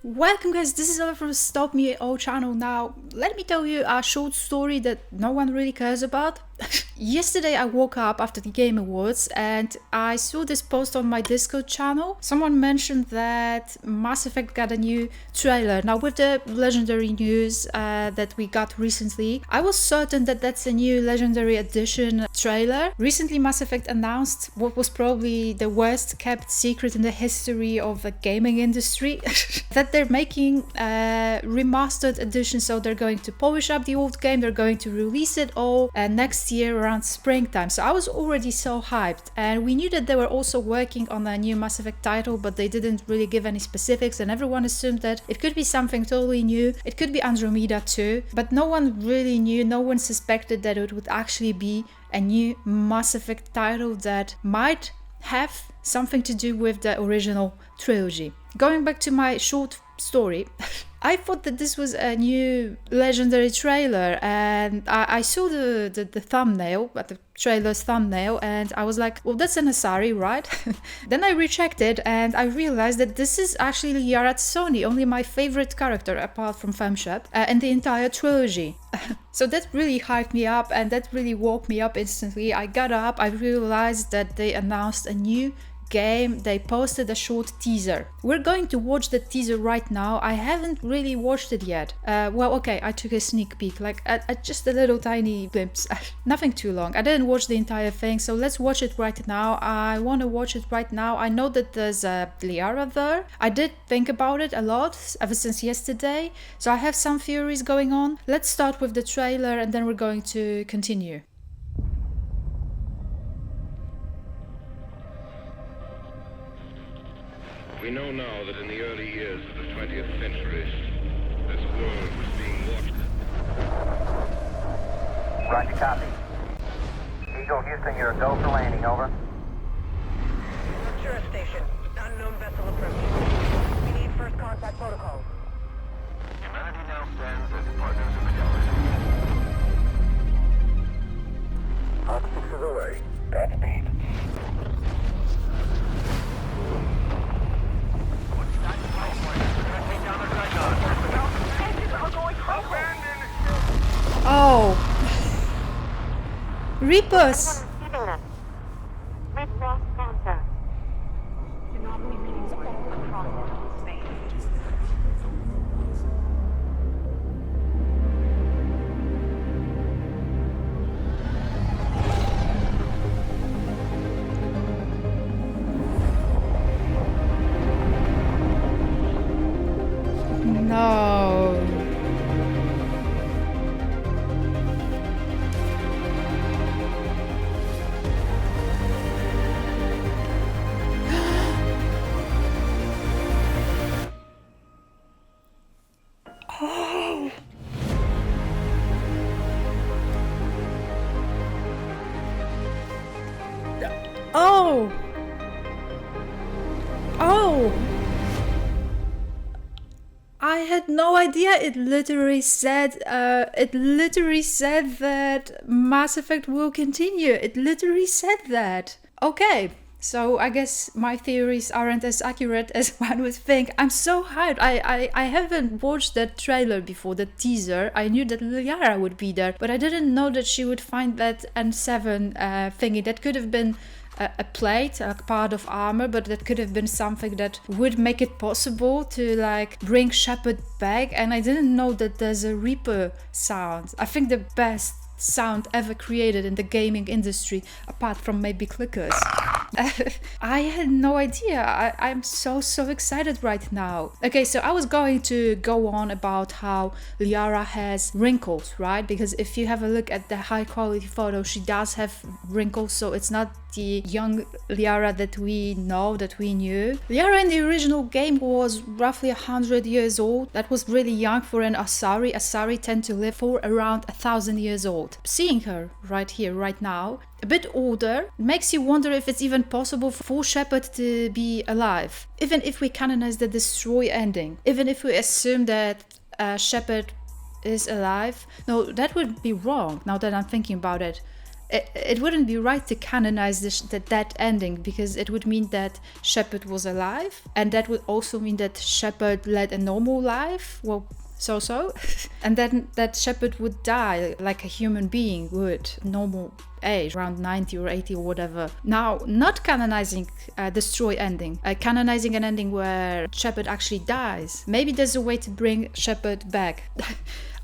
Welcome guys, this is Noel from Stop Me O channel. Now, let me tell you a short story that no one really cares about. Yesterday I woke up after the Game Awards and I saw this post on my Discord channel. Someone mentioned that Mass Effect got a new trailer. Now with the Legendary news that we got recently, I was certain that that's a new Legendary Edition trailer. Recently Mass Effect announced what was probably the worst kept secret in the history of the gaming industry. That they're making a remastered edition, so they're going to polish up the old game, they're going to release it all next year around springtime. So I was already so hyped, and we knew that they were also working on a new Mass Effect title, but they didn't really give any specifics, and everyone assumed that it could be something totally new. It could be Andromeda too, but no one really knew, no one suspected that it would actually be a new Mass Effect title that might have something to do with the original trilogy. Going back to my short story, I thought that this was a new Legendary trailer, and I saw the thumbnail, the trailer's thumbnail, and I was like, well, that's an Asari, right? Then I rechecked it and I realized that this is actually Liara Tsoni, only my favorite character apart from Femshep, and the entire trilogy. So that really hyped me up, and that really woke me up instantly. I got up, I realized that they announced a new game. They posted a short teaser. We're going to watch the teaser right now. I haven't really watched it yet. Well, okay, I took a sneak peek, like just a little tiny glimpse. Nothing too long. I didn't watch the entire thing, so let's watch it right now. I want to watch it right now. I know that there's a Liara there. I did think about it a lot ever since yesterday, so I have some theories going on. Let's start with the trailer and then we're going to continue. We know now that in the early years of the 20th century, this world was being watched. Roger, copy. Eagle, Houston, you're a go for landing, over. Sure, station. Unknown vessel approaching. We need first contact protocol. Humanity now stands as partners in the galaxy. Hawk 6 is away. Godspeed. Oh, Reapers! We've lost contact. Anomaly readings all across space. No. Oh. Oh. Oh. I had no idea. It literally said that Mass Effect will continue. It literally said that. Okay, so I guess my theories aren't as accurate as one would think. I'm so hyped. I haven't watched that trailer before, the teaser. I knew that Liara would be there, but I didn't know that she would find that N7 thingy. That could have been a plate, a part of armor, but that could have been something that would make it possible to like bring Shepard back. And I didn't know that there's a Reaper sound. I think the best sound ever created in the gaming industry, apart from maybe clickers. I had no idea. I'm so excited right now. Okay, so I was going to go on about how Liara has wrinkles, right? Because if you have a look at the high quality photo, she does have wrinkles, so it's not the young Liara that we know, that we knew. Liara in the original game was roughly 100 years old. That was really young for an Asari. Asari tend to live for around 1,000 years old. Seeing her right here, right now, a bit older, makes you wonder if it's even possible for Shepard to be alive. Even if we canonize the destroy ending, even if we assume that Shepard is alive, no, that would be wrong now that I'm thinking about it. it wouldn't be right to canonize that ending, because it would mean that Shepard was alive, and that would also mean that Shepard led a normal life. Well, so and then that Shepard would die like a human being would, normal age, around 90 or 80 or whatever. Now, not canonizing destroy ending, canonizing an ending where Shepard actually dies. Maybe there's a way to bring Shepard back.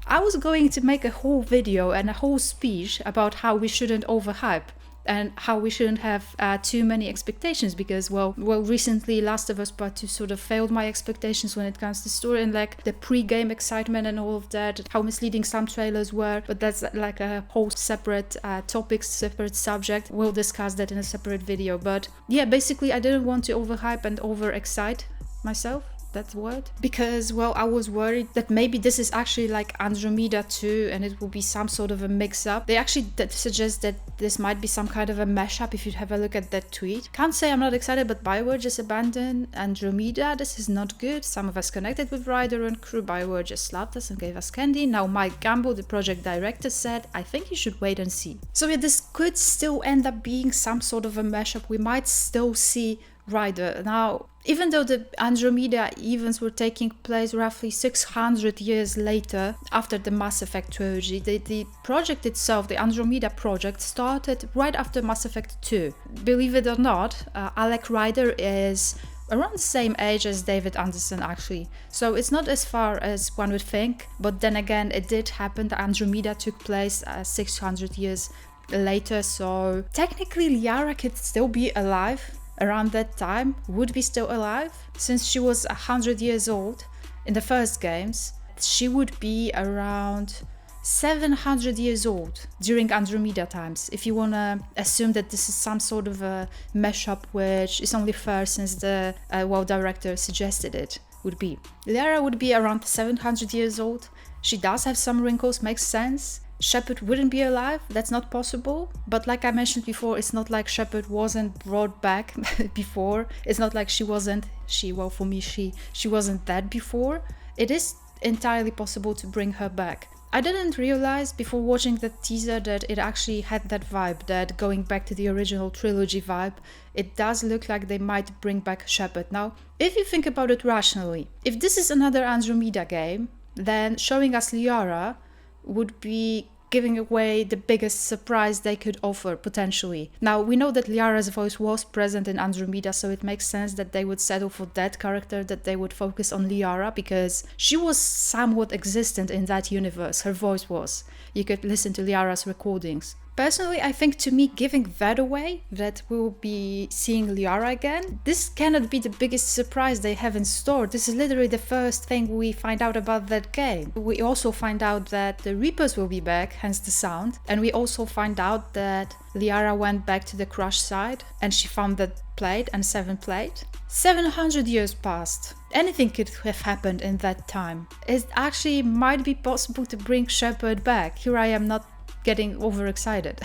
I was going to make a whole video and a whole speech about how we shouldn't overhype and how we shouldn't have too many expectations, because well recently Last of Us Part 2 sort of failed my expectations when it comes to story and like the pre-game excitement and all of that, how misleading some trailers were, but that's like a whole separate topic, separate subject. We'll discuss that in a separate video. But yeah, basically I didn't want to overhype and overexcite myself, that's the word, because well, I was worried that maybe this is actually like Andromeda 2 and it will be some sort of a mix-up. They actually suggest that this might be some kind of a mashup if you have a look at that tweet. Can't say I'm not excited, but BioWare just abandoned Andromeda. This is not good. Some of us connected with Ryder and crew. BioWare just slapped us and gave us candy. Now Mike Gamble, the project director, said, I think you should wait and see. So yeah, this could still end up being some sort of a mashup. We might still see Ryder. Now, even though the Andromeda events were taking place roughly 600 years later after the Mass Effect trilogy, the project itself, the Andromeda project, started right after Mass Effect 2. Believe it or not, Alec Ryder is around the same age as David Anderson actually. So it's not as far as one would think, but then again, it did happen. The Andromeda took place 600 years later, so technically Liara could still be alive around that time, would be still alive, since she was 100 years old in the first games. She would be around 700 years old during Andromeda times, if you want to assume that this is some sort of a mashup, which is only fair since the director suggested it would be. Liara would be around 700 years old. She does have some wrinkles, makes sense. Shepard wouldn't be alive, that's not possible. But like I mentioned before, it's not like Shepard wasn't brought back before. It's not like she wasn't that before. It is entirely possible to bring her back. I didn't realize before watching the teaser that it actually had that vibe, that going back to the original trilogy vibe, it does look like they might bring back Shepard. Now, if you think about it rationally, if this is another Andromeda game, then showing us Liara would be giving away the biggest surprise they could offer, potentially. Now, we know that Liara's voice was present in Andromeda, so it makes sense that they would settle for that character, that they would focus on Liara, because she was somewhat existent in that universe. Her voice was. You could listen to Liara's recordings. Personally, I think to me, giving that away, that we will be seeing Liara again, this cannot be the biggest surprise they have in store. This is literally the first thing we find out about that game. We also find out that the Reapers will be back, hence the sound. And we also find out that Liara went back to the Crush side and she found that plate and 7 plate. 700 years passed. Anything could have happened in that time. It actually might be possible to bring Shepard back. Here I am not getting overexcited.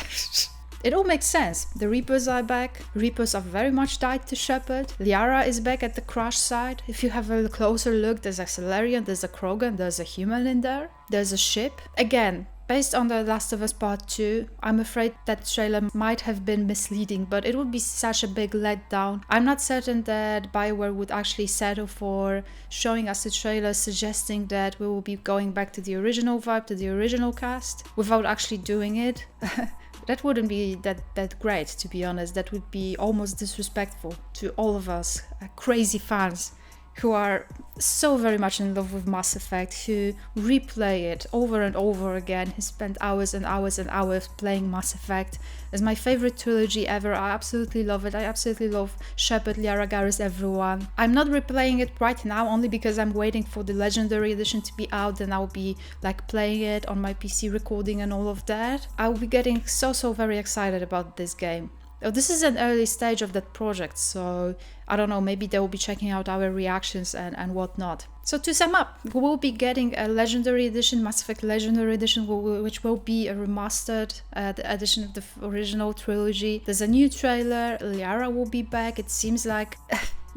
It all makes sense. The Reapers are back. Reapers are very much tied to Shepard. Liara is back at the Crush side. If you have a closer look, there's a Salarian, there's a Krogan, there's a human in there. There's a ship. Again, based on The Last of Us Part 2, I'm afraid that trailer might have been misleading, but it would be such a big letdown. I'm not certain that BioWare would actually settle for showing us a trailer suggesting that we will be going back to the original vibe, to the original cast, without actually doing it. That wouldn't be that great, to be honest. That would be almost disrespectful to all of us crazy fans who are so very much in love with Mass Effect, who replay it over and over again, who spend hours and hours and hours playing Mass Effect. It's my favorite trilogy ever. I absolutely love it. I absolutely love Shepard, Liara, Garrus, everyone. I'm not replaying it right now only because I'm waiting for the Legendary Edition to be out, and I'll be like playing it on my PC, recording and all of that. I'll be getting so very excited about this game. This is an early stage of that project, so I don't know, maybe they will be checking out our reactions and whatnot. So to sum up, we will be getting a Legendary Edition, Mass Effect Legendary Edition, which will be a remastered edition of the original trilogy. There's a new trailer, Liara will be back. It seems like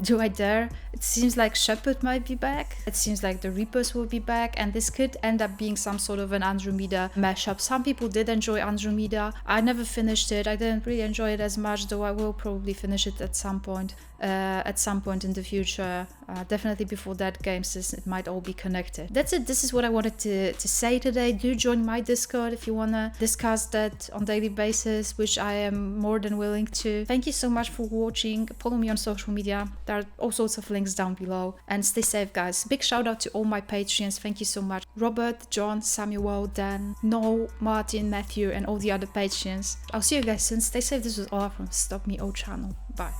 Do I dare? It seems like Shepard might be back. It seems like the Reapers will be back, and this could end up being some sort of an Andromeda mashup. Some people did enjoy Andromeda. I never finished it. I didn't really enjoy it as much, though I will probably finish it at some point. In the future, definitely before that game, since it might all be connected. That's it. This is what I wanted to say today. Do join my Discord if you want to discuss that on daily basis, which I am more than willing to. Thank you so much for watching. Follow me on social media. There are all sorts of links down below, and stay safe, guys. Big shout out to all my Patreons. Thank you so much. Robert, John, Samuel, Dan, Noel, Martin, Mathew, and all the other Patreons. I'll see you guys soon. Stay safe. This was all from Stop Me Old Channel. Bye.